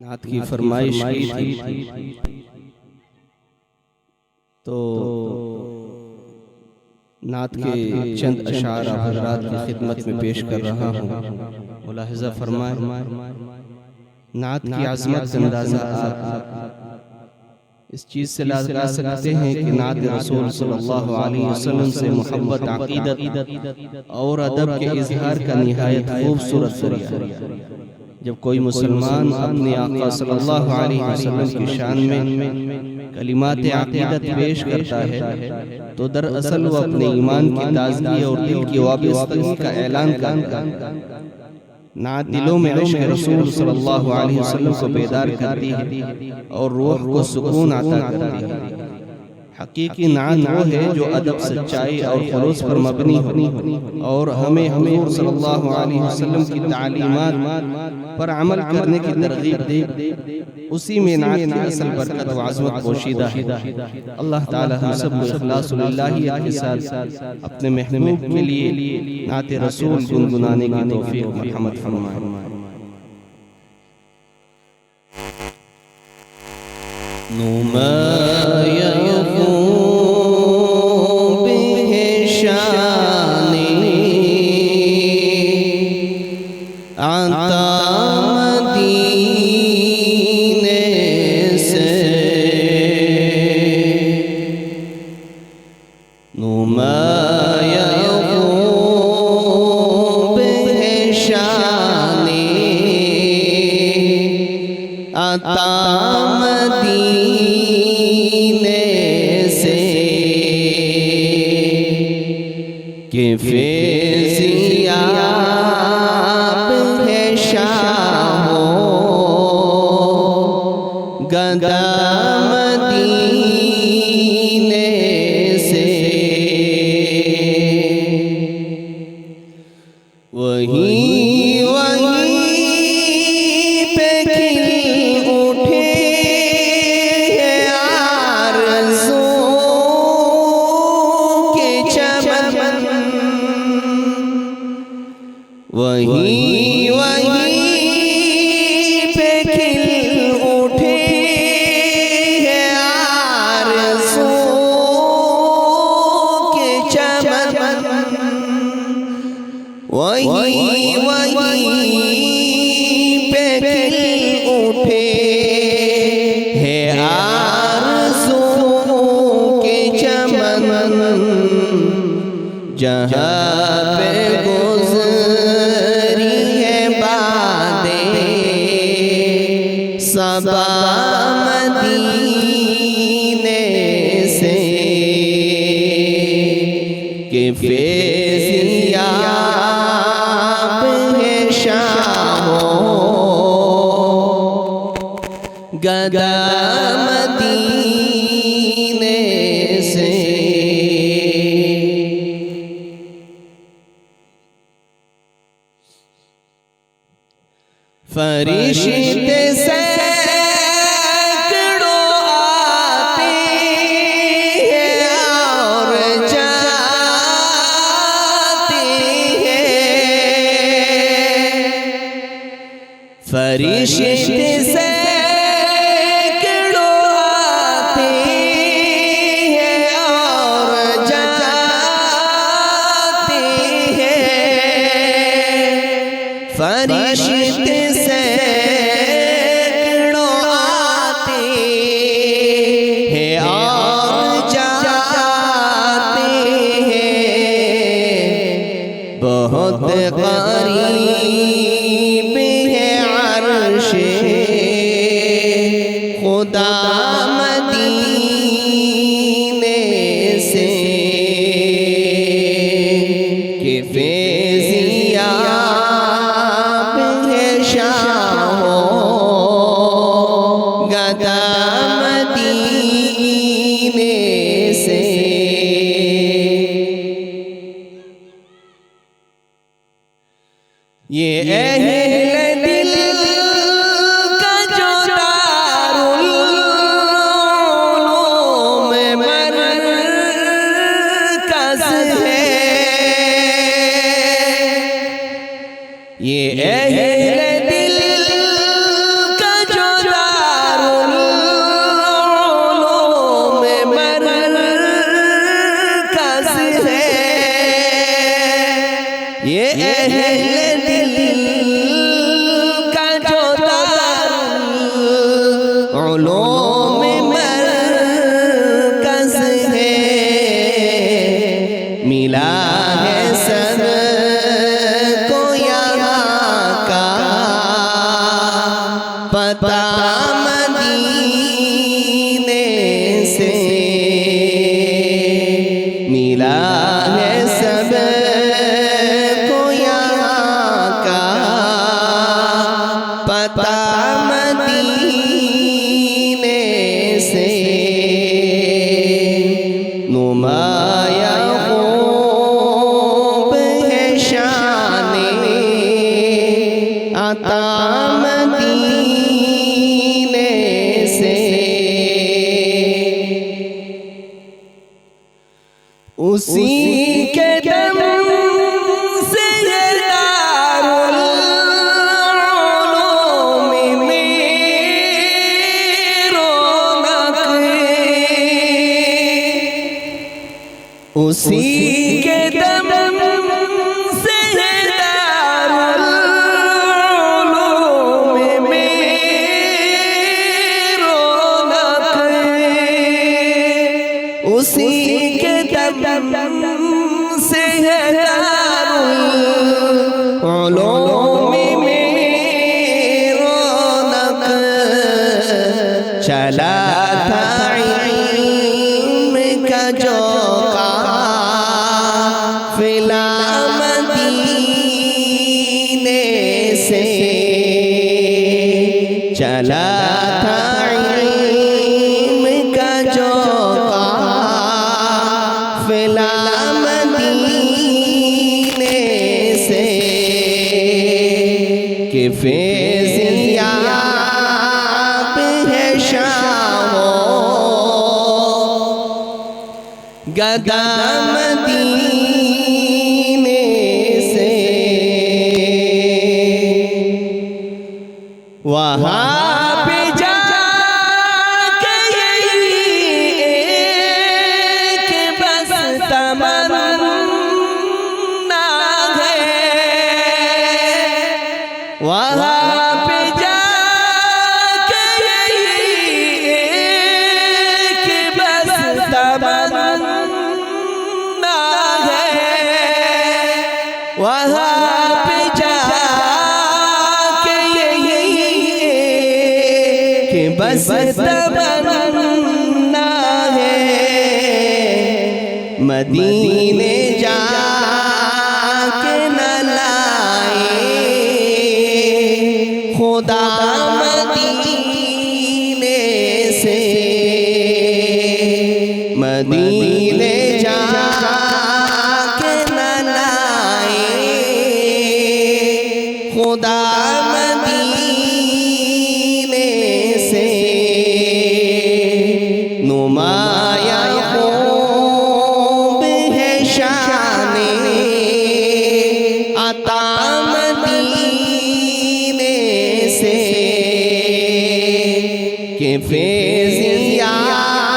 نعت کی فرمائش کی تھی تو نعت کے چند اشعار حضرات کی خدمت میں پیش کر رہا ہوں۔ ملاحظہ فرمائیں، نعت کی عظمت کا اندازہ آپ اس چیز سے لا سکتے ہیں کہ نعت رسول صلی اللہ علیہ وسلم سے محبت، عقیدت اور ادب کے اظہار کا نہایت خوبصورت ذریعہ۔ جب کوئی مسلمان اپنے آقا صلی اللہ علیہ وسلم کی شان میں کلمات عقیدت پیش کرتا ہے تو دراصل وہ اپنے ایمان کی تازگی اور دل کی وابستگی کا اعلان کرتا ہے۔ نعت دلوں میں عشق رسول صلی اللہ علیہ وسلم کو بیدار کرتی ہے اور روح کو سکون عطا کرتی ہے۔ حقیقی نعت وہ ہے جو ادب، سچائی اور خلوص پر مبنی ہو اور ہمیں حضور صلی اللہ علیہ وسلم کی تعلیمات پر عمل کرنے کی ترغیب دے۔ اسی میں نعت کی اصل برکت و عظمت پوشیدہ ہے۔ اللہ تعالی ہم سب کو اخلاص للہ کے ساتھ اپنے محبوب کے لیے نعت رسول گنگنانے کی توفیق مرحمت فرمائے۔ کہ فیضیاب ہے شاہ گدا مدینے سے، وہیں پہ کھل اٹھے آرزو کے چمن، وہیں پہ کھل اٹھے آرزو کے چمن، وہیں پہ کھل اٹھے آرزو کے چمن، جہاں پہ صبا مدینے سے، کہ فیضیاب ہے شاہ گدا مدینے سے۔ فرشتے فرشتے سینکڑوں آتے ہیں اور جاتے ہیں، فرشتے سینکڑوں آتے ہیں اور جاتے ہیں، بہت قریب خدا مدینے سے، کہ فیضیاب ہے شاہ گدا مدینے سے۔ یہ اہل دل کا جو دارالعلوم مرکز ہے، یہ اہل دل کا جو علوم مرکز ہے ملا ہے سب کو یہاں کا پتہ مدینے سے ملا ہے سب کو یہاں کا پتہ مدینے سے نمایاں خوب ہے شان عطا مدینے سے اسی کے دم سے یہ دارالعلوم میں رونق اسی کے دم سے یہ دارالعلوم میں رونق اسی کے دم سے ہے دارالعلوم میں رونق چلا تھا علم کا جو قافلہ مدینے سے چلا تھا علم کا جو قافلہ مدینے سے کہ فیض یاب ہے شاہ گدا مدینے سے وہاں پہ جا کے ایک بس تمنا ہے وہاں پہ جا کے ایک بس تمنا ہے وہاں پہ جا کے بس تمنا ہے مدینے جا کے نہ لائے خدا مدینے سے مدینے جا کے نہ لائے خدا مدینے سے نمایاں خوب ہے شان عطا مدینے سے کہ فیض یاب